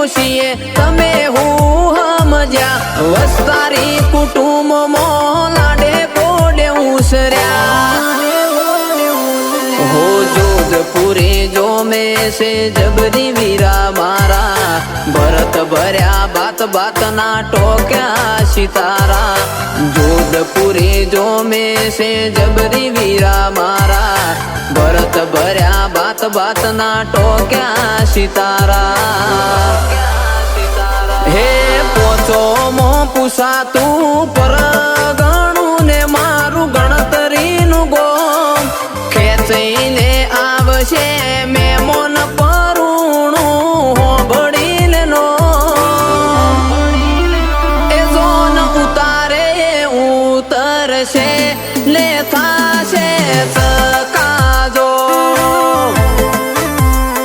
છીએ તમે હું સમજ્યા વસ્તારી કુટુંબમાં લાડે કોડે ઉસર્યા हो जोधपुरे जो में से जबरी वीरा मारा भरत भर्या बात बात ना टोक्या सितारा जोधपुरे जो में से जबरी वीरा मारा भरत भर्या बात बात ना टोक्या सितारा हे पोचो मो पुसाતું પરગણું ને મારું ગણતરીનું ગોમ ખેંચીને આવશે